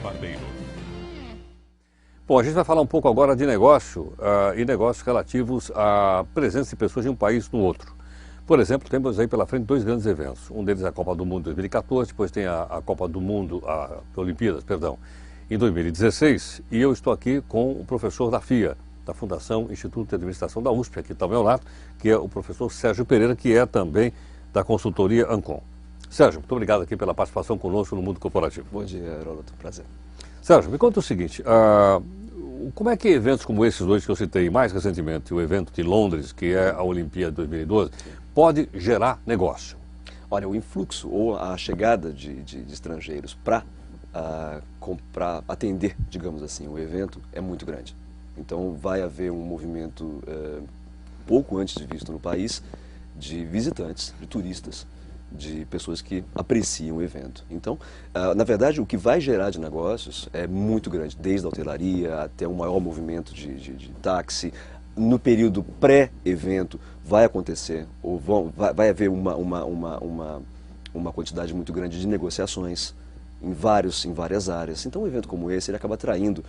Barbeiro. Bom, a gente vai falar um pouco agora de negócio e negócios relativos à presença de pessoas de um país no outro. Por exemplo, temos aí pela frente dois grandes eventos. Um deles é a Copa do Mundo 2014, depois tem a Copa do Mundo, a Olimpíadas, perdão, em 2016. E eu estou aqui com o professor da FIA, da Fundação Instituto de Administração da USP, aqui está ao meu lado, que é o professor Sérgio Pereira, que é também da consultoria Ancon. Sérgio, muito obrigado aqui pela participação conosco no Mundo Corporativo. Bom dia, Heródoto. Prazer. Sérgio, me conta o seguinte, como é que eventos como esses dois que eu citei mais recentemente, o evento de Londres, que é a Olimpíada de 2012, pode gerar negócio? Olha, o influxo ou a chegada de estrangeiros para atender, digamos assim, o evento é muito grande. Então vai haver um movimento pouco antes visto no país de visitantes, de turistas, de pessoas que apreciam o evento. Então, na verdade, o que vai gerar de negócios é muito grande, desde a hotelaria até um maior movimento de táxi. No período pré-evento vai acontecer, ou vai haver uma quantidade muito grande de negociações em várias áreas. Então, um evento como esse, ele acaba atraindo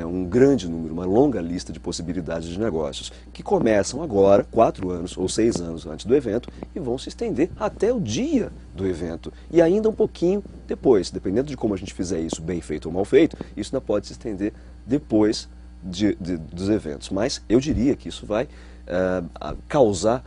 um grande número, uma longa lista de possibilidades de negócios, que começam agora, 4 anos ou 6 anos antes do evento, e vão se estender até o dia do evento, e ainda um pouquinho depois, dependendo de como a gente fizer isso, bem feito ou mal feito, isso ainda pode se estender depois dos eventos. Mas eu diria que isso vai causar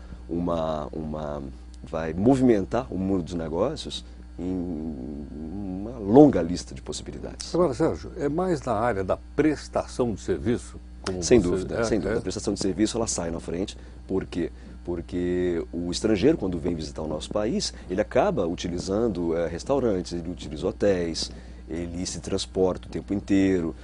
vai movimentar o mundo dos negócios em uma longa lista de possibilidades. Agora, Sérgio, é mais na área da prestação de serviço? Sem dúvida. A prestação de serviço ela sai na frente. Por quê? Porque o estrangeiro, quando vem visitar o nosso país, ele acaba utilizando restaurantes, ele utiliza hotéis, ele se transporta o tempo inteiro.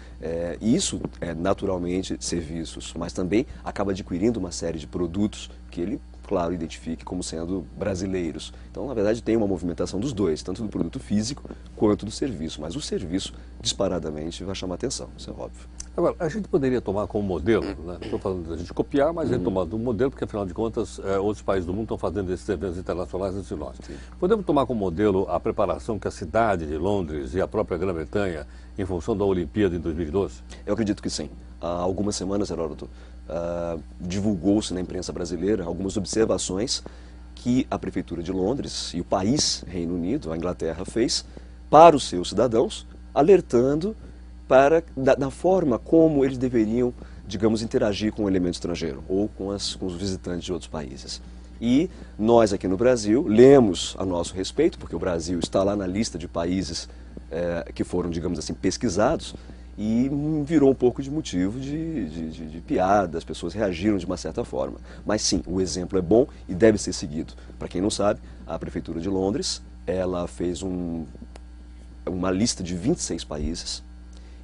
Isso é naturalmente serviços, mas também acaba adquirindo uma série de produtos que ele, claro, identifique como sendo brasileiros. Então, na verdade, tem uma movimentação dos dois, tanto do produto físico quanto do serviço. Mas o serviço, disparadamente, vai chamar atenção, isso é óbvio. Agora, a gente poderia tomar como modelo, né? Não estou falando da gente copiar, mas retomar do modelo, porque, afinal de contas, outros países do mundo estão fazendo esses eventos internacionais antes de nós. Sim. Podemos tomar como modelo a preparação que a cidade de Londres e a própria Grã-Bretanha, em função da Olimpíada em 2012? Eu acredito que sim. Há algumas semanas, Heródoto, divulgou-se na imprensa brasileira algumas observações que a Prefeitura de Londres e o país, Reino Unido, a Inglaterra, fez para os seus cidadãos, alertando da forma como eles deveriam, digamos, interagir com o elemento estrangeiro ou com os visitantes de outros países. E nós aqui no Brasil lemos a nosso respeito, porque o Brasil está lá na lista de países que foram, digamos assim, pesquisados, e virou um pouco de motivo de piada, as pessoas reagiram de uma certa forma. Mas sim, o exemplo é bom e deve ser seguido. Para quem não sabe, a Prefeitura de Londres, ela fez uma lista de 26 países,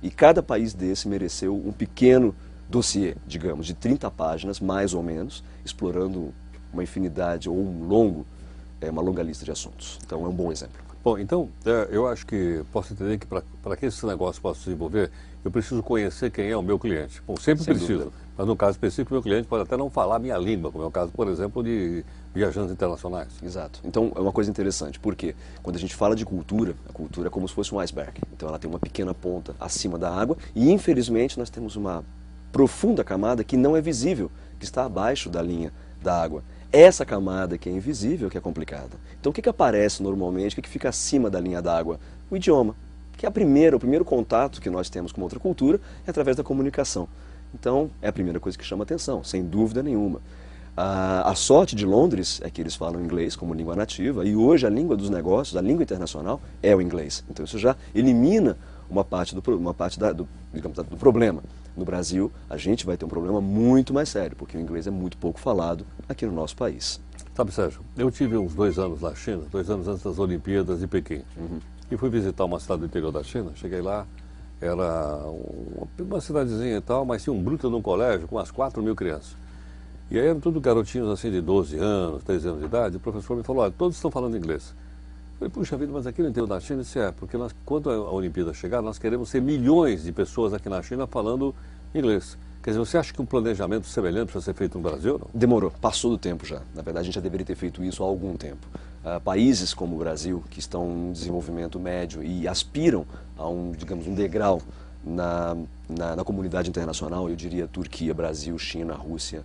e cada país desse mereceu um pequeno dossiê, digamos, de 30 páginas, mais ou menos, explorando uma infinidade ou uma longa lista de assuntos. Então é um bom exemplo. Bom, então, eu acho que posso entender que para que esse negócio possa se desenvolver, eu preciso conhecer quem é o meu cliente. Bom, sempre preciso, mas no caso específico, meu cliente pode até não falar a minha língua, como é o caso, por exemplo, de viajantes internacionais. Exato. Então, é uma coisa interessante, porque quando a gente fala de cultura, a cultura é como se fosse um iceberg. Então, ela tem uma pequena ponta acima da água e, infelizmente, nós temos uma profunda camada que não é visível, que está abaixo da linha da água. Essa camada que é invisível que é complicada. Então o que aparece normalmente, o que fica acima da linha d'água? O idioma, que é o primeiro contato que nós temos com outra cultura é através da comunicação. Então é a primeira coisa que chama atenção, sem dúvida nenhuma. A sorte de Londres é que eles falam inglês como língua nativa e hoje a língua dos negócios, a língua internacional é o inglês. Então isso já elimina uma parte do problema. No Brasil, a gente vai ter um problema muito mais sério, porque o inglês é muito pouco falado aqui no nosso país. Sabe, Sérgio, eu tive uns 2 anos na China, 2 anos antes das Olimpíadas de Pequim. E fui visitar uma cidade do interior da China. Cheguei lá, era uma cidadezinha e tal, mas tinha um bruto num colégio com umas 4.000 crianças. E aí eram tudo garotinhos assim de 12 anos, 13 anos de idade. O professor me falou, olha, todos estão falando inglês. Eu falei, puxa vida, mas aqui no interior da China isso porque quando a Olimpíada chegar, nós queremos ser milhões de pessoas aqui na China falando inglês. Quer dizer, você acha que um planejamento semelhante precisa ser feito no Brasil, não? Demorou, passou do tempo já. Na verdade, a gente já deveria ter feito isso há algum tempo. países como o Brasil, que estão em desenvolvimento médio e aspiram a digamos, um degrau na comunidade internacional, eu diria Turquia, Brasil, China, Rússia,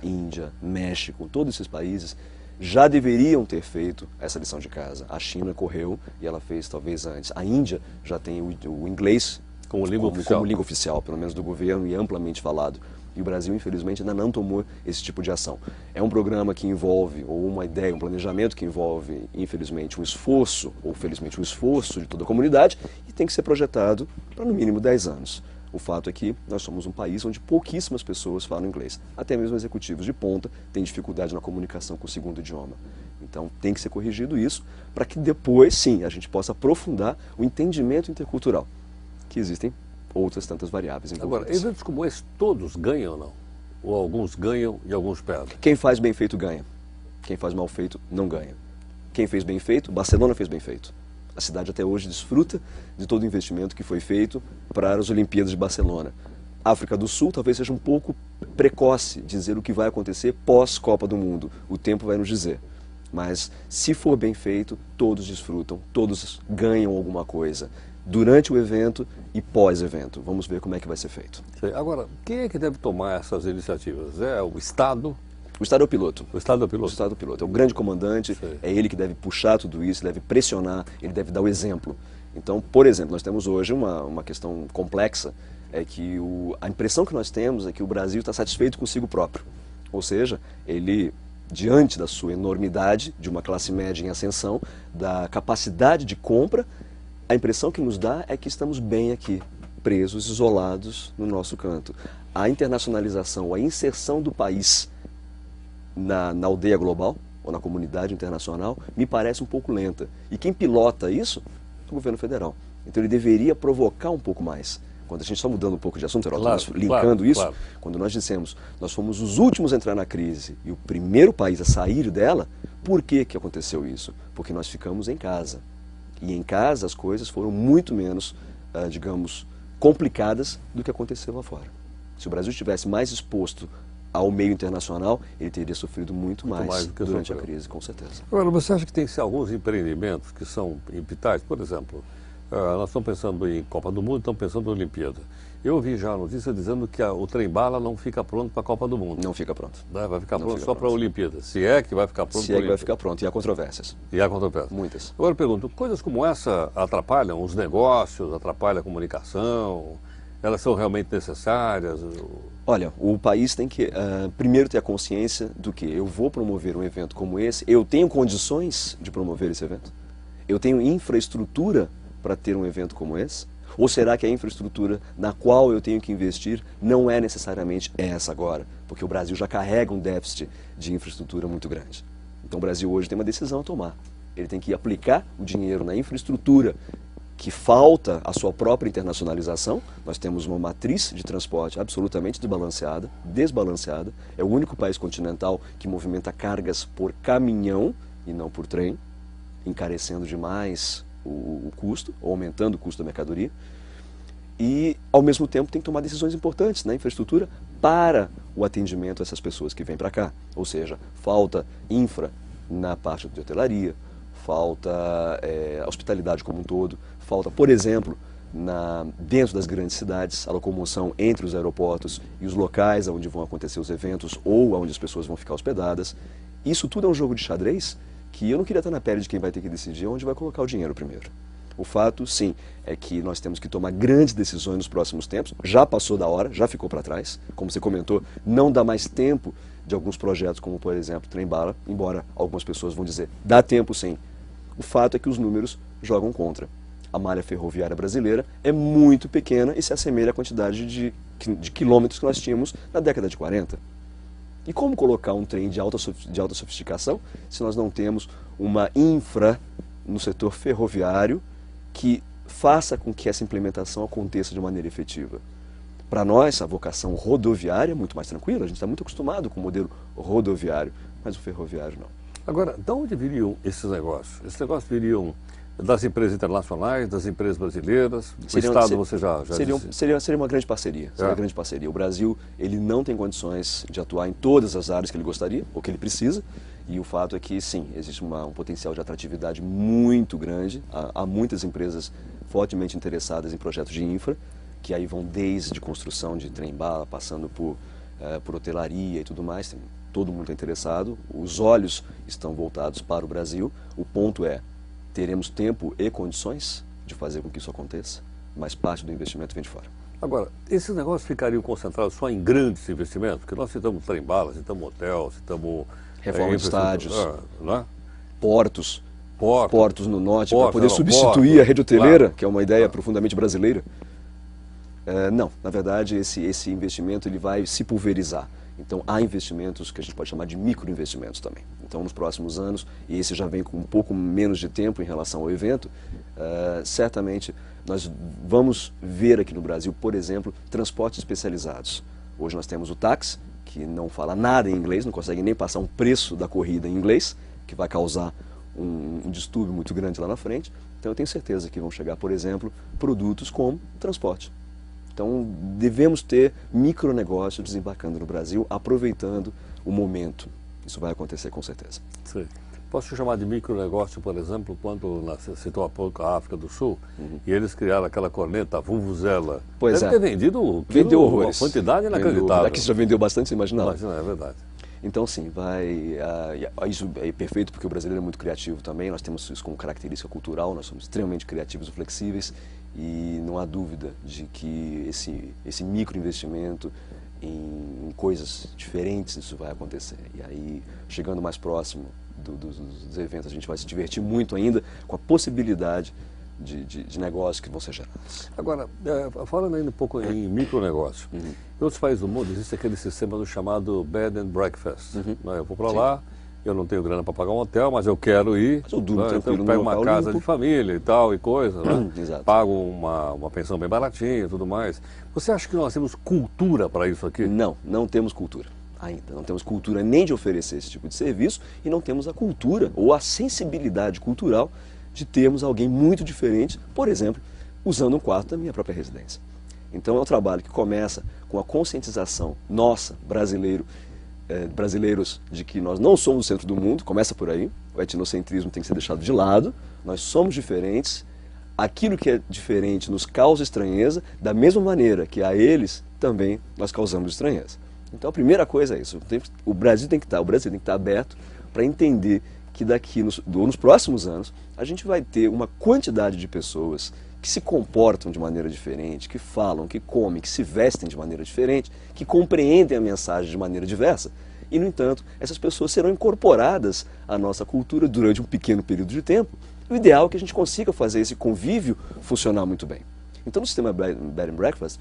Índia, México, todos esses países já deveriam ter feito essa lição de casa. A China correu e ela fez talvez antes. A Índia já tem o inglês como língua oficial, pelo menos do governo, e amplamente falado. E o Brasil, infelizmente, ainda não tomou esse tipo de ação. É um programa que envolve, ou uma ideia, um planejamento que envolve, infelizmente, um esforço, ou felizmente um esforço de toda a comunidade, e tem que ser projetado para no mínimo 10 anos. O fato é que nós somos um país onde pouquíssimas pessoas falam inglês. Até mesmo executivos de ponta têm dificuldade na comunicação com o segundo idioma. Então tem que ser corrigido isso, para que depois, sim, a gente possa aprofundar o entendimento intercultural, que existem outras tantas variáveis envolvidas. Agora, eventos como esse, todos ganham ou não? Ou alguns ganham e alguns perdem? Quem faz bem feito ganha. Quem faz mal feito não ganha. Quem fez bem feito, Barcelona fez bem feito. A cidade até hoje desfruta de todo o investimento que foi feito para as Olimpíadas de Barcelona. África do Sul talvez seja um pouco precoce dizer o que vai acontecer pós-Copa do Mundo. O tempo vai nos dizer. Mas se for bem feito, todos desfrutam, todos ganham alguma coisa. Durante o evento e pós-evento. Vamos ver como é que vai ser feito. Agora, quem é que deve tomar essas iniciativas? É o Estado? O Estado é o piloto. O Estado é o piloto? O Estado é o piloto. É o grande comandante, é ele que deve puxar tudo isso, deve pressionar, ele deve dar o exemplo. Então, por exemplo, nós temos hoje uma questão complexa, é que a impressão que nós temos é que o Brasil está satisfeito consigo próprio. Ou seja, ele, diante da sua enormidade, de uma classe média em ascensão, da capacidade de compra, a impressão que nos dá é que estamos bem aqui, presos, isolados no nosso canto. A internacionalização, a inserção do país na aldeia global, ou na comunidade internacional, me parece um pouco lenta. E quem pilota isso é o governo federal. Então ele deveria provocar um pouco mais. Quando a gente está mudando um pouco de assunto, Heródoto, nós linkando isso, quando nós dissemos, nós fomos os últimos a entrar na crise e o primeiro país a sair dela, por que que aconteceu isso? Porque nós ficamos em casa. E em casa as coisas foram muito menos, digamos, complicadas do que aconteceu lá fora. Se o Brasil estivesse mais exposto ao meio internacional, ele teria sofrido muito mais do que durante a crise, com certeza. Agora, você acha que tem alguns empreendimentos que são vitais? Por exemplo, nós estamos pensando em Copa do Mundo, estamos pensando em Olimpíada. Eu vi já a notícia dizendo que o trem-bala não fica pronto para a Copa do Mundo. Não fica pronto. Vai ficar pronto só para a Olimpíada. Se é que vai ficar pronto para a Olimpíada. Se é que vai ficar pronto. E há controvérsias. E há controvérsias. Muitas. Agora eu pergunto, coisas como essa atrapalham os negócios, atrapalham a comunicação? Elas são realmente necessárias? Olha, o país tem que primeiro ter a consciência do que eu vou promover um evento como esse, eu tenho condições de promover esse evento? Eu tenho infraestrutura para ter um evento como esse? Ou será que a infraestrutura na qual eu tenho que investir não é necessariamente essa agora? Porque o Brasil já carrega um déficit de infraestrutura muito grande. Então o Brasil hoje tem uma decisão a tomar. Ele tem que aplicar o dinheiro na infraestrutura que falta a sua própria internacionalização. Nós temos uma matriz de transporte absolutamente desbalanceada. É o único país continental que movimenta cargas por caminhão e não por trem, encarecendo demais o custo, ou aumentando o custo da mercadoria. E, ao mesmo tempo, tem que tomar decisões importantes na infraestrutura para o atendimento a essas pessoas que vêm para cá. Ou seja, falta infra na parte de hotelaria, falta hospitalidade como um todo, falta, por exemplo, dentro das grandes cidades, a locomoção entre os aeroportos e os locais onde vão acontecer os eventos ou onde as pessoas vão ficar hospedadas. Isso tudo é um jogo de xadrez que eu não queria estar na pele de quem vai ter que decidir onde vai colocar o dinheiro primeiro. O fato, sim, é que nós temos que tomar grandes decisões nos próximos tempos. Já passou da hora, já ficou para trás. Como você comentou, não dá mais tempo de alguns projetos, como por exemplo trem-bala, embora algumas pessoas vão dizer, dá tempo sim. O fato é que os números jogam contra. A malha ferroviária brasileira é muito pequena e se assemelha à quantidade de quilômetros que nós tínhamos na década de 40. E como colocar um trem de alta sofisticação se nós não temos uma infra no setor ferroviário que faça com que essa implementação aconteça de maneira efetiva? Para nós, a vocação rodoviária é muito mais tranquila, a gente está muito acostumado com o modelo rodoviário, mas o ferroviário não. Agora, de onde viriam esses negócios? Esses negócios viriam das empresas internacionais, das empresas brasileiras? O Estado você já disse. Seria uma grande parceria. Seria uma grande parceria. O Brasil, ele não tem condições de atuar em todas as áreas que ele gostaria, ou que ele precisa, e o fato é que, sim, existe um potencial de atratividade muito grande. Há muitas empresas fortemente interessadas em projetos de infra, que aí vão desde construção de trem-bala, passando por hotelaria e tudo mais. Tem todo mundo interessado. Os olhos estão voltados para o Brasil. O ponto é, teremos tempo e condições de fazer com que isso aconteça, mas parte do investimento vem de fora. Agora, esses negócios ficariam concentrados só em grandes investimentos? Porque nós citamos trem-bala, citamos hotel, citamos... Reforma de estádios, não é? Portos no norte, para poder substituir portos, a rede hoteleira, claro, que é uma ideia profundamente brasileira. Não, na verdade, esse investimento ele vai se pulverizar. Então, há investimentos que a gente pode chamar de microinvestimentos também. Então, nos próximos anos, e esse já vem com um pouco menos de tempo em relação ao evento, certamente nós vamos ver aqui no Brasil, por exemplo, transportes especializados. Hoje nós temos o táxi, que não fala nada em inglês, não consegue nem passar um preço da corrida em inglês, que vai causar um distúrbio muito grande lá na frente. Então, eu tenho certeza que vão chegar, por exemplo, produtos como transporte. Então, devemos ter micronegócios desembarcando no Brasil, aproveitando o momento. Isso vai acontecer com certeza. Sim. Posso te chamar de micronegócio, por exemplo, quando citou há pouco a África do Sul, e eles criaram aquela corneta, a vuvuzela. Pois Deve ter vendido vendeu horrores. Uma quantidade inacreditável. Aqui já vendeu bastante, você imaginava. Imagina, é verdade. Então, sim, isso é perfeito porque o brasileiro é muito criativo também, nós temos isso como característica cultural, nós somos extremamente criativos e flexíveis e não há dúvida de que esse microinvestimento em coisas diferentes, isso vai acontecer. E aí, chegando mais próximo dos eventos, a gente vai se divertir muito ainda com a possibilidade de negócios que vão ser gerados. Agora, falando ainda um pouco em micronegócio, em outros países do mundo existe aquele sistema do chamado bed and breakfast. Eu vou para lá, eu não tenho grana para pagar um hotel, mas eu quero ir. Mas eu durmo então eu pego uma casa de família e tal, e coisa, né? Pago uma pensão bem baratinha e tudo mais. Você acha que nós temos cultura para isso aqui? Não, não temos cultura. Ainda não temos cultura nem de oferecer esse tipo de serviço e não temos a cultura ou a sensibilidade cultural de termos alguém muito diferente, por exemplo, usando um quarto da minha própria residência. Então é um trabalho que começa com a conscientização nossa, brasileiros, de que nós não somos o centro do mundo, começa por aí, o etnocentrismo tem que ser deixado de lado, nós somos diferentes, aquilo que é diferente nos causa estranheza, da mesma maneira que a eles também nós causamos estranheza. Então a primeira coisa é isso, o Brasil tem que estar aberto para entender que daqui nos próximos anos a gente vai ter uma quantidade de pessoas que se comportam de maneira diferente, que falam, que comem, que se vestem de maneira diferente, que compreendem a mensagem de maneira diversa. E, no entanto, essas pessoas serão incorporadas à nossa cultura durante um pequeno período de tempo. O ideal é que a gente consiga fazer esse convívio funcionar muito bem. Então, no sistema Bed and Breakfast,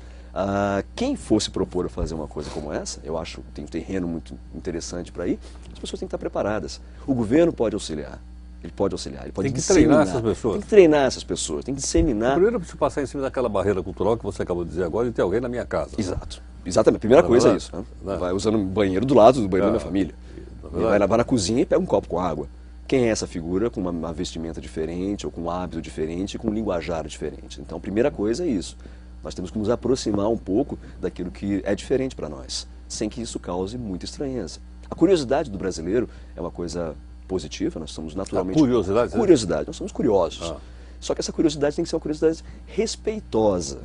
quem fosse propor a fazer uma coisa como essa, eu acho que tem um terreno muito interessante para ir, as pessoas têm que estar preparadas. O governo pode auxiliar. Ele pode auxiliar, ele pode Tem que treinar essas pessoas. Tem que treinar essas pessoas, tem que disseminar. Primeiro eu preciso passar em cima daquela barreira cultural que você acabou de dizer agora e ter alguém na minha casa. Exato. Exatamente. A primeira coisa é isso. Né? Vai usando um banheiro do lado do banheiro da minha família. Vai na cozinha e pega um copo com água. Quem é essa figura com uma vestimenta diferente, ou com um hábito diferente, com um linguajar diferente? Então, a primeira coisa é isso. Nós temos que nos aproximar um pouco daquilo que é diferente para nós, sem que isso cause muita estranheza. A curiosidade do brasileiro é uma coisa positiva, nós somos naturalmente... Curiosidade, nós somos curiosos. Só que essa curiosidade tem que ser uma curiosidade respeitosa.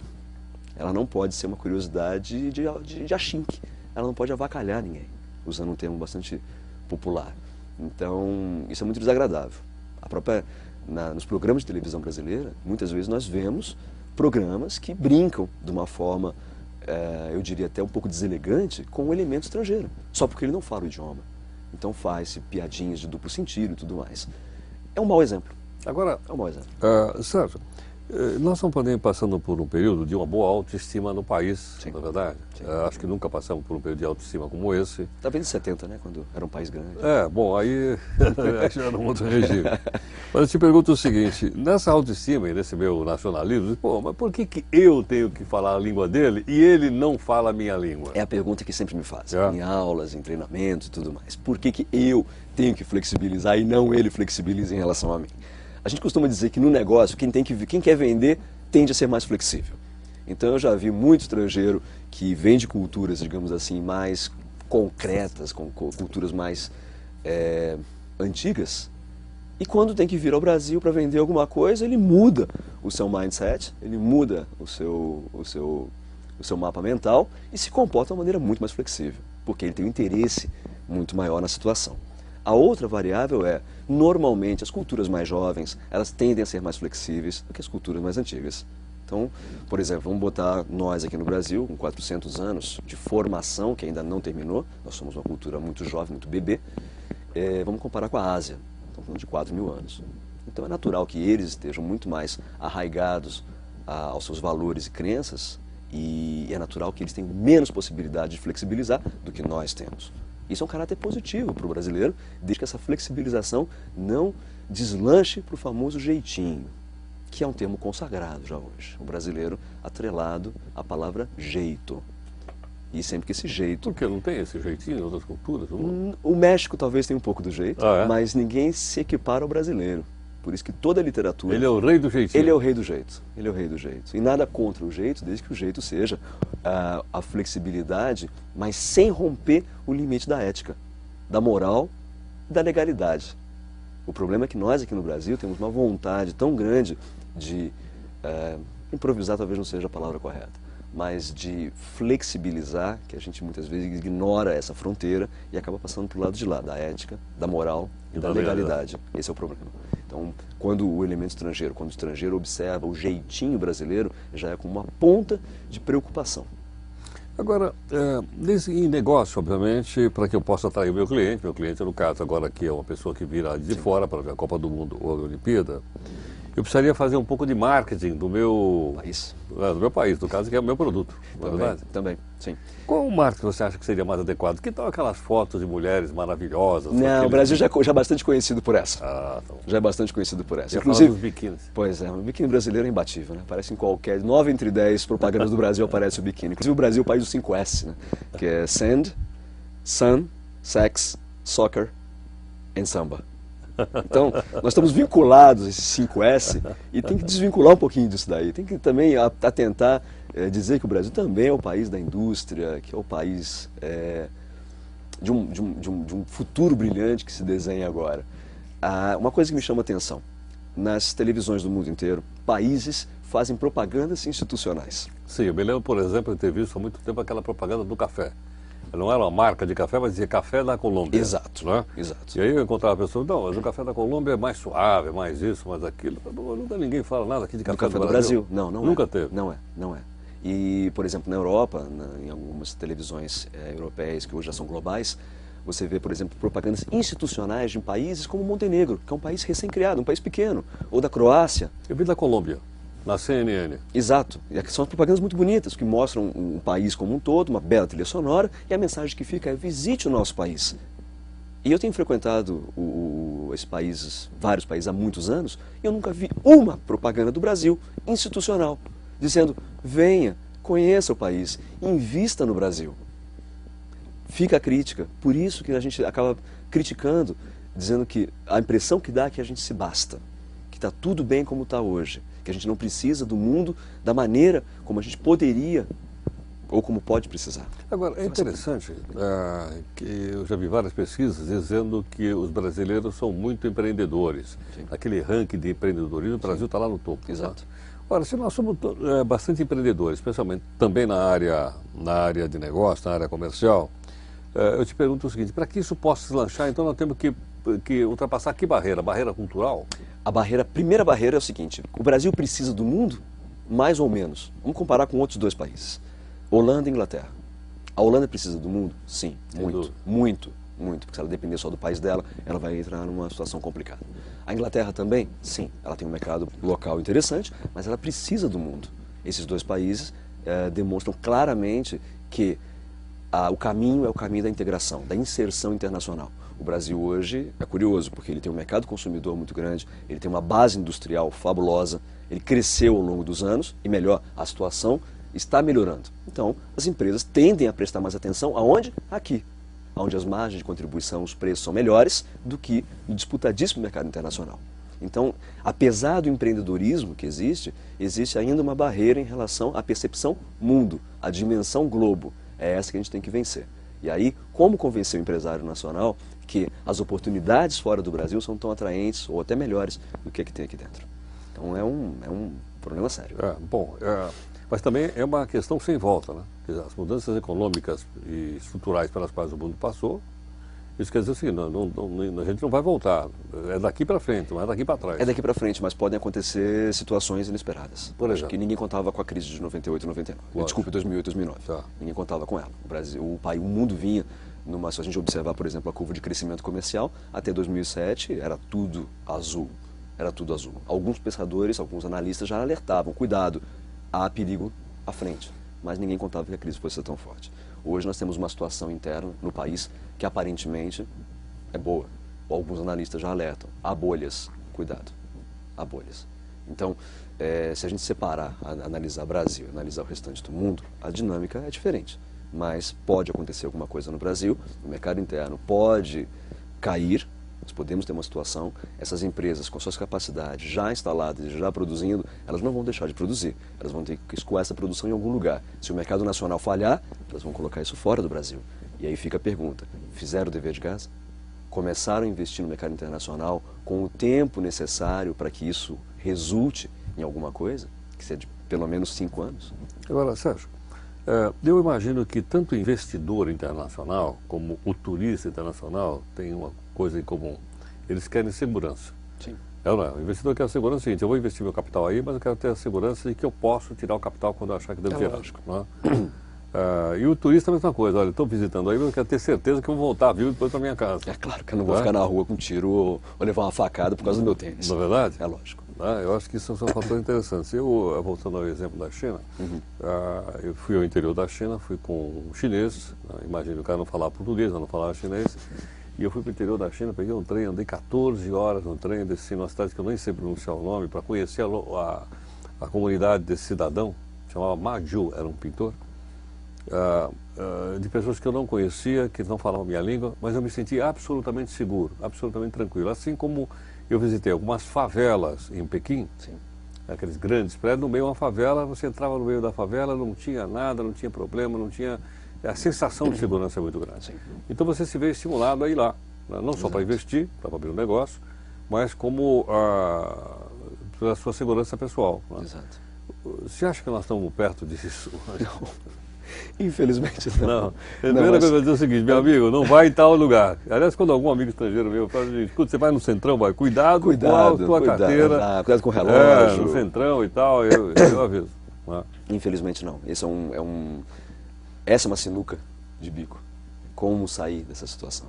Ela não pode ser uma curiosidade de achinque. Ela não pode avacalhar ninguém, usando um termo bastante popular. Então, isso é muito desagradável. Nos programas de televisão brasileira, muitas vezes nós vemos programas que brincam de uma forma, eu diria até um pouco deselegante, com um elemento estrangeiro, só porque ele não fala o idioma. Então faz-se piadinhas de duplo sentido e tudo mais. É um mau exemplo. Agora, é um mau exemplo. Sérgio, nós estamos também passando por um período de uma boa autoestima no país, na verdade. Acho que nunca passamos por um período de autoestima como esse. Talvez em 70, né, quando era um país grande. Bom, aí já era um outro regime. Mas eu te pergunto o seguinte, nessa autoestima e nesse meu nacionalismo, mas por que eu tenho que falar a língua dele e ele não fala a minha língua? É a pergunta que sempre me fazem, em aulas, em treinamentos e tudo mais. Por que eu tenho que flexibilizar e não ele flexibiliza em relação a mim? A gente costuma dizer que no negócio, quem quer vender tende a ser mais flexível. Então eu já vi muito estrangeiro que vem de culturas, digamos assim, mais concretas, com culturas mais antigas, e quando tem que vir ao Brasil para vender alguma coisa, ele muda o seu mindset, ele muda o seu mapa mental e se comporta de uma maneira muito mais flexível, porque ele tem um interesse muito maior na situação. A outra variável é, normalmente, as culturas mais jovens, elas tendem a ser mais flexíveis do que as culturas mais antigas. Então, por exemplo, vamos botar nós aqui no Brasil, com 400 anos de formação, que ainda não terminou, nós somos uma cultura muito jovem, muito bebê, vamos comparar com a Ásia, estamos falando de 4.000 anos. Então é natural que eles estejam muito mais arraigados aos seus valores e crenças, e é natural que eles tenham menos possibilidade de flexibilizar do que nós temos. Isso é um caráter positivo para o brasileiro, desde que essa flexibilização não deslanche para o famoso jeitinho, que é um termo consagrado já hoje. O brasileiro atrelado à palavra jeito. E sempre que esse jeito... Por que não tem esse jeitinho em outras culturas? O México talvez tenha um pouco do jeito, mas ninguém se equipara ao brasileiro. Por isso que toda a literatura... Ele é o rei do jeitinho. Ele é o rei do jeito. Ele é o rei do jeito. E nada contra o jeito, desde que o jeito seja a flexibilidade, mas sem romper o limite da ética, da moral e da legalidade. O problema é que nós aqui no Brasil temos uma vontade tão grande de improvisar, talvez não seja a palavra correta, mas de flexibilizar, que a gente muitas vezes ignora essa fronteira e acaba passando para o lado de lá, da ética, da moral e da legalidade. Esse é o problema. Então, quando o estrangeiro observa o jeitinho brasileiro, já é com uma ponta de preocupação. Agora, em negócio, obviamente, para que eu possa atrair o meu cliente, no caso agora que é uma pessoa que vira de fora para ver a Copa do Mundo ou a Olimpíada, eu precisaria fazer um pouco de marketing do meu país, no caso que é o meu produto, não é verdade? Também, sim. Qual marketing você acha que seria mais adequado? Que tal aquelas fotos de mulheres maravilhosas? Não, o Brasil já é bastante conhecido por essa. Tá bom. Já é bastante conhecido por essa. Inclusive os biquínis. Pois é, o biquíni brasileiro é imbatível, né? Aparece em qualquer... 9 entre 10 propagandas do Brasil aparece o biquíni. Inclusive o Brasil é o país do 5S, né? Que é Sand, Sun, Sex, Soccer and Samba. Então, nós estamos vinculados a esse 5S e tem que desvincular um pouquinho disso daí. Tem que também atentar, dizer que o Brasil também é o país da indústria, que é o país de um futuro brilhante que se desenha agora. Uma coisa que me chama a atenção, nas televisões do mundo inteiro, países fazem propagandas institucionais. Sim, eu me lembro, por exemplo, de ter visto há muito tempo aquela propaganda do café. Não era uma marca de café, mas dizia café da Colômbia. Exato, né? Exato. E aí eu encontrava a pessoa, não, mas o café da Colômbia é mais suave, é mais isso, mais aquilo. Nunca ninguém fala nada aqui de café do Brasil. Não, nunca teve. Não é. E, por exemplo, na Europa, em algumas televisões europeias, que hoje já são globais, você vê, por exemplo, propagandas institucionais de países como Montenegro, que é um país recém-criado, um país pequeno, ou da Croácia. Eu vi da Colômbia. Na CNN. Exato. E aqui são propagandas muito bonitas, que mostram um país como um todo, uma bela trilha sonora, e a mensagem que fica é: visite o nosso país. E eu tenho frequentado esses países, vários países há muitos anos, e eu nunca vi uma propaganda do Brasil, institucional, dizendo: venha, conheça o país, invista no Brasil. Fica a crítica. Por isso que a gente acaba criticando, dizendo que a impressão que dá é que a gente se basta, que está tudo bem como está hoje, que a gente não precisa do mundo da maneira como a gente poderia ou como pode precisar. Agora, é interessante que eu já vi várias pesquisas dizendo que os brasileiros são muito empreendedores. Sim. Aquele ranking de empreendedorismo, o Brasil está lá no topo. Exato. Tá? Ora, se nós somos bastante empreendedores, especialmente também na área de negócio, na área comercial, eu te pergunto o seguinte: para que isso possa deslanchar, então nós temos que ultrapassar que barreira? A barreira cultural? A primeira barreira é o seguinte: o Brasil precisa do mundo, mais ou menos. Vamos comparar com outros dois países, Holanda e Inglaterra. A Holanda precisa do mundo? Sim, muito, porque se ela depender só do país dela, ela vai entrar numa situação complicada. A Inglaterra também? Sim, ela tem um mercado local interessante, mas ela precisa do mundo. Esses dois países demonstram claramente que o caminho é o caminho da integração, da inserção internacional. O Brasil hoje é curioso, porque ele tem um mercado consumidor muito grande, ele tem uma base industrial fabulosa, ele cresceu ao longo dos anos e, melhor, a situação está melhorando. Então, as empresas tendem a prestar mais atenção aonde? Aqui, onde as margens de contribuição, os preços são melhores do que no disputadíssimo mercado internacional. Então, apesar do empreendedorismo que existe, existe ainda uma barreira em relação à percepção mundo, à dimensão globo. É essa que a gente tem que vencer. E aí, como convencer o empresário nacional que as oportunidades fora do Brasil são tão atraentes ou até melhores do que tem aqui dentro? Então, é um problema sério. Mas também é uma questão sem volta, né? Quer dizer, as mudanças econômicas e estruturais pelas quais o mundo passou, isso quer dizer assim, a gente não vai voltar, é daqui para frente, não é daqui para trás. É daqui para frente, mas podem acontecer situações inesperadas. Por exemplo? Que ninguém contava com a crise de 98 e 99. Desculpe, 2008 e 2009. Tá. Ninguém contava com ela. O Brasil, o mundo vinha se a gente observar, por exemplo, a curva de crescimento comercial, até 2007 era tudo azul. Era tudo azul. Alguns pensadores, alguns analistas já alertavam, cuidado, há perigo à frente. Mas ninguém contava que a crise fosse ser tão forte. Hoje nós temos uma situação interna no país que aparentemente é boa. Alguns analistas já alertam. Há bolhas, cuidado, há bolhas. Então, se a gente separar, analisar Brasil, analisar o restante do mundo, a dinâmica é diferente. Mas pode acontecer alguma coisa no Brasil, o mercado interno pode cair, nós podemos ter uma situação, essas empresas com suas capacidades já instaladas e já produzindo, elas não vão deixar de produzir, elas vão ter que escoar essa produção em algum lugar. Se o mercado nacional falhar, elas vão colocar isso fora do Brasil. E aí fica a pergunta, fizeram o dever de casa? Começaram a investir no mercado internacional com o tempo necessário para que isso resulte em alguma coisa, que seja de pelo menos 5 anos? Agora, Sérgio, eu imagino que tanto o investidor internacional como o turista internacional têm uma coisa em comum. Eles querem segurança. Sim. O investidor quer a segurança seguinte, eu vou investir meu capital aí, mas eu quero ter a segurança de que eu posso tirar o capital quando eu achar que devo tirar. Lógico. E o turista é a mesma coisa. Olha, estou visitando aí, mas eu quero ter certeza que eu vou voltar vivo depois para minha casa. É claro que eu não vou ficar na rua com um tiro ou levar uma facada por causa do meu tênis. Não é verdade? É lógico. Eu acho que isso são fatores interessantes. Voltando ao exemplo da China, eu fui ao interior da China, fui com um chinês, imagina o cara não falava português, não falava chinês, e eu fui para o interior da China, peguei um trem, andei 14 horas no trem, desci numa cidade que eu nem sei pronunciar o nome, para conhecer a comunidade desse cidadão, chamava Ma Jiu, era um pintor, de pessoas que eu não conhecia, que não falavam a minha língua, mas eu me senti absolutamente seguro, absolutamente tranquilo. Assim como eu visitei algumas favelas em Pequim, Sim. Aqueles grandes prédios, no meio de uma favela, você entrava no meio da favela, não tinha nada, não tinha problema, não tinha... A sensação de segurança é muito grande. Sim. Então você se vê estimulado a ir lá, né? Não só para investir, para abrir um negócio, mas como pela sua segurança pessoal. Né? Exato. Você acha que nós estamos perto disso? Não. Infelizmente não. Não. Primeira coisa que eu dizer é o seguinte, meu amigo, não vai em tal lugar. Aliás, quando algum amigo estrangeiro meu fala assim, escuta, você vai no Centrão, vai, cuidado com a tua carteira. Cuidado com o relógio. No Centrão e tal, eu aviso. Né? Infelizmente não. Essa é uma sinuca de bico. Como sair dessa situação?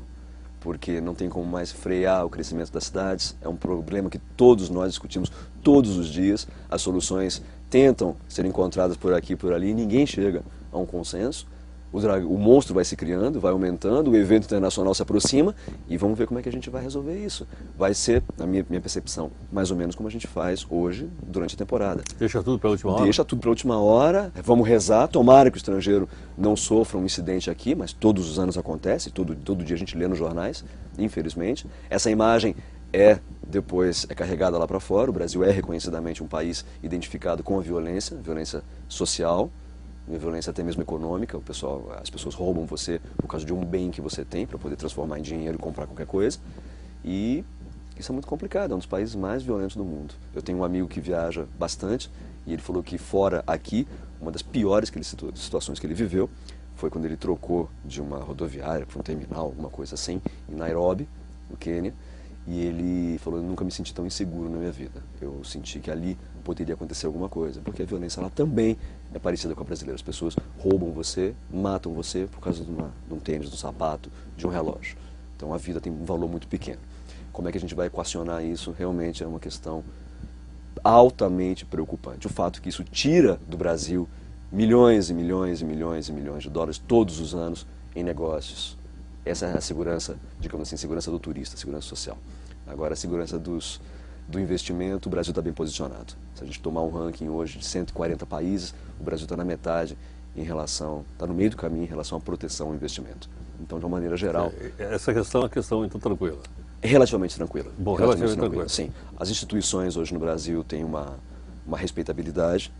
Porque não tem como mais frear o crescimento das cidades. É um problema que todos nós discutimos todos os dias. As soluções tentam ser encontradas por aqui e por ali e ninguém chega a um consenso. O monstro vai se criando, vai aumentando, o evento internacional se aproxima e vamos ver como é que a gente vai resolver isso. Vai ser, na minha percepção, mais ou menos como a gente faz hoje durante a temporada. Deixa tudo para a última hora? Deixa tudo para a última hora, vamos rezar, tomara que o estrangeiro não sofra um incidente aqui, mas todos os anos acontece, todo dia a gente lê nos jornais, infelizmente. Essa imagem depois é carregada lá para fora, o Brasil é reconhecidamente um país identificado com a violência social, a violência até mesmo econômica, as pessoas roubam você por causa de um bem que você tem para poder transformar em dinheiro e comprar qualquer coisa. E isso é muito complicado, é um dos países mais violentos do mundo. Eu tenho um amigo que viaja bastante e ele falou que fora aqui, uma das piores situações que ele viveu foi quando ele trocou de uma rodoviária para um terminal, alguma coisa assim, em Nairobi, no Quênia. E ele falou, eu nunca me senti tão inseguro na minha vida. Eu senti que ali poderia acontecer alguma coisa, porque a violência lá também é parecida com a brasileira. As pessoas roubam você, matam você por causa de um tênis, de um sapato, de um relógio. Então a vida tem um valor muito pequeno. Como é que a gente vai equacionar isso? Realmente é uma questão altamente preocupante. O fato que isso tira do Brasil milhões e milhões e milhões e milhões de dólares todos os anos em negócios. Essa é a segurança, digamos assim, segurança do turista, segurança social. Agora, a segurança do investimento, o Brasil está bem posicionado. Se a gente tomar um ranking hoje de 140 países, o Brasil está na metade está no meio do caminho em relação à proteção ao investimento. Então, de uma maneira geral... Essa questão é uma questão muito tranquila. Relativamente tranquila. Bom, relativamente tranquila. Sim. As instituições hoje no Brasil têm uma respeitabilidade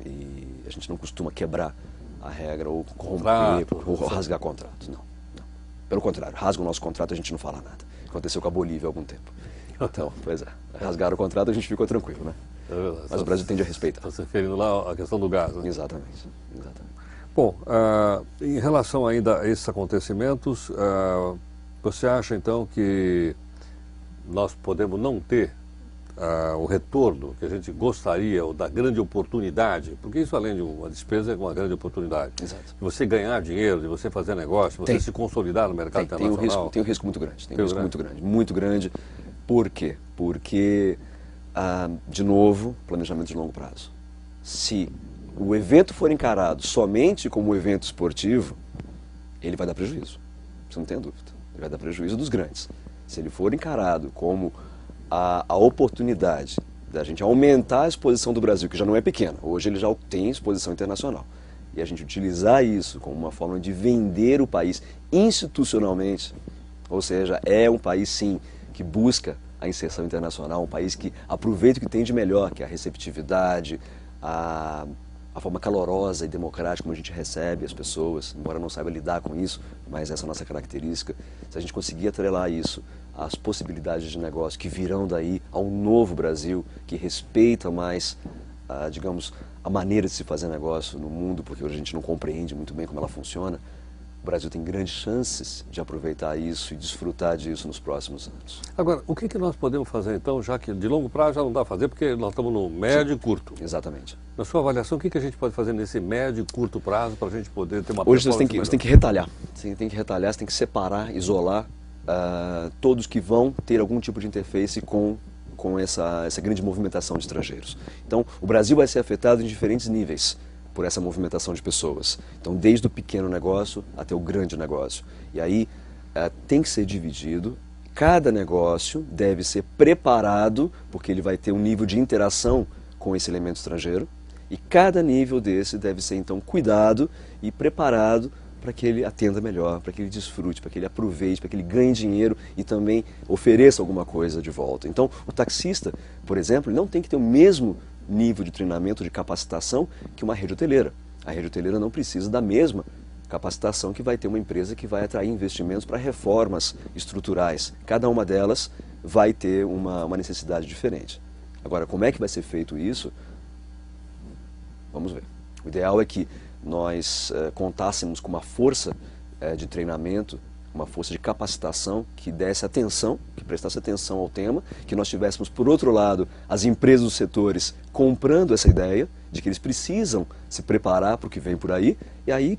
e a gente não costuma quebrar a regra ou corromper ou rasgar contratos. Não, não. Pelo contrário, rasga o nosso contrato, a gente não fala nada. Aconteceu com a Bolívia há algum tempo. Então, pois é, rasgaram o contrato, a gente ficou tranquilo, né? É verdade. Mas o Brasil tende a respeitar. Está se referindo lá à questão do gás, né? Exatamente, exatamente. Bom, em relação ainda a esses acontecimentos, você acha então que nós podemos não ter o retorno que a gente gostaria, ou da grande oportunidade, porque isso além de uma despesa é uma grande oportunidade. Exato. De você ganhar dinheiro, de você fazer negócio, de você se consolidar no mercado internacional. Tem um risco muito grande, muito grande. Por quê? Porque, de novo, planejamento de longo prazo. Se o evento for encarado somente como um evento esportivo, ele vai dar prejuízo, você não tem dúvida. Ele vai dar prejuízo dos grandes. Se ele for encarado como a oportunidade da gente aumentar a exposição do Brasil, que já não é pequena, hoje ele já tem exposição internacional, e a gente utilizar isso como uma forma de vender o país institucionalmente, ou seja, é um país sim que busca a inserção internacional, um país que aproveita o que tem de melhor, que é a receptividade, a forma calorosa e democrática como a gente recebe as pessoas, embora não saiba lidar com isso, mas essa é a nossa característica. Se a gente conseguir atrelar isso às possibilidades de negócio que virão daí, a um novo Brasil que respeita mais, digamos, a maneira de se fazer negócio no mundo, porque hoje a gente não compreende muito bem como ela funciona, o Brasil tem grandes chances de aproveitar isso e desfrutar disso nos próximos anos. Agora, o que nós podemos fazer então, já que de longo prazo já não dá a fazer, porque nós estamos no médio e curto. Exatamente. Na sua avaliação, o que a gente pode fazer nesse médio e curto prazo para a gente poder ter uma Hoje você tem que retalhar. Você tem que retalhar, você tem que separar, isolar todos que vão ter algum tipo de interface com essa grande movimentação de estrangeiros. Então, o Brasil vai ser afetado em diferentes níveis por essa movimentação de pessoas. Então, desde o pequeno negócio até o grande negócio. E aí, tem que ser dividido. Cada negócio deve ser preparado, porque ele vai ter um nível de interação com esse elemento estrangeiro. E cada nível desse deve ser, então, cuidado e preparado para que ele atenda melhor, para que ele desfrute, para que ele aproveite, para que ele ganhe dinheiro e também ofereça alguma coisa de volta. Então, o taxista, por exemplo, não tem que ter o mesmo nível de treinamento, de capacitação que uma rede hoteleira. A rede hoteleira não precisa da mesma capacitação que vai ter uma empresa que vai atrair investimentos para reformas estruturais. Cada uma delas vai ter uma necessidade diferente. Agora, como é que vai ser feito isso? Vamos ver. O ideal é que nós contássemos com uma força de treinamento, uma força de capacitação que desse atenção, que prestasse atenção ao tema, que nós tivéssemos, por outro lado, as empresas dos setores comprando essa ideia de que eles precisam se preparar para o que vem por aí, e aí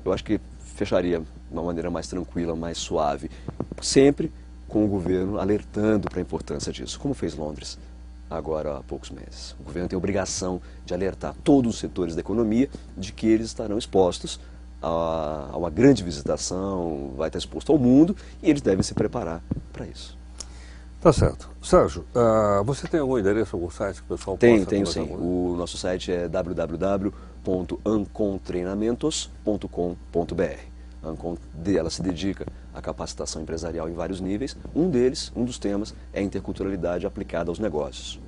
eu acho que fecharia de uma maneira mais tranquila, mais suave, sempre com o governo alertando para a importância disso, como fez Londres agora há poucos meses. O governo tem a obrigação de alertar todos os setores da economia de que eles estarão expostos a uma grande visitação, vai estar exposto ao mundo e eles devem se preparar para isso. Tá certo. Sérgio, você tem algum endereço, algum site que o pessoal possa... Tenho sim. O nosso site é www.ancontreinamentos.com.br. A Ancon, ela se dedica à capacitação empresarial em vários níveis. Um dos temas, é a interculturalidade aplicada aos negócios.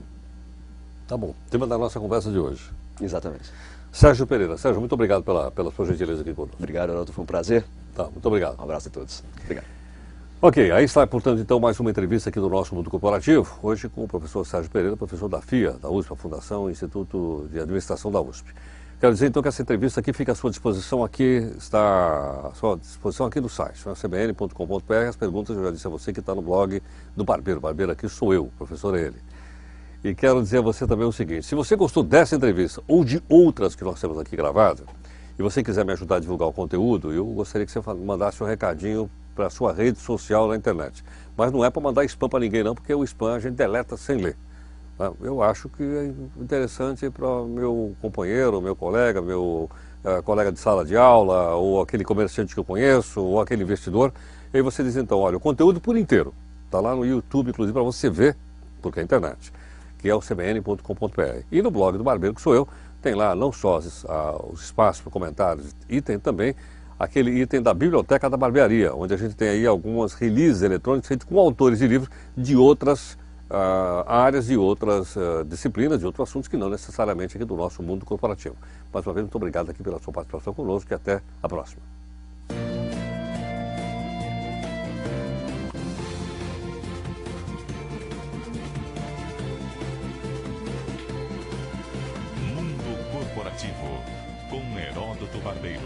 Tá bom. Tema da nossa conversa de hoje. Exatamente. Sérgio Pereira. Sérgio, muito obrigado pela sua gentileza aqui conosco. Obrigado, Heraldo. Foi um prazer. Tá, muito obrigado. Um abraço a todos. Obrigado. Ok, aí está, portanto, então, mais uma entrevista aqui do nosso Mundo Corporativo, hoje com o professor Sérgio Pereira, professor da FIA, da USP, a Fundação Instituto de Administração da USP. Quero dizer, então, que essa entrevista aqui fica à sua disposição está à sua disposição aqui no site, cbn.com.br. As perguntas eu já disse a você que está no blog do Barbeiro. Barbeiro aqui sou eu, professor ele. E quero dizer a você também o seguinte, se você gostou dessa entrevista ou de outras que nós temos aqui gravadas, e você quiser me ajudar a divulgar o conteúdo, eu gostaria que você mandasse um recadinho para a sua rede social na internet. Mas não é para mandar spam para ninguém não, porque o spam a gente deleta sem ler. Eu acho que é interessante para o meu companheiro, meu colega de sala de aula, ou aquele comerciante que eu conheço, ou aquele investidor. E aí você diz então, olha, o conteúdo por inteiro está lá no YouTube, inclusive, para você ver, porque é a internet, que é o cbn.com.br. E no blog do Barbeiro, que sou eu, tem lá não só os espaços para comentários, e tem também aquele item da Biblioteca da Barbearia, onde a gente tem aí algumas releases eletrônicas feitas com autores de livros de outras áreas, de outras disciplinas, de outros assuntos que não necessariamente aqui do nosso mundo corporativo. Mais uma vez, muito obrigado aqui pela sua participação conosco e até a próxima. Mundo Corporativo, com Heródoto Barbeiro.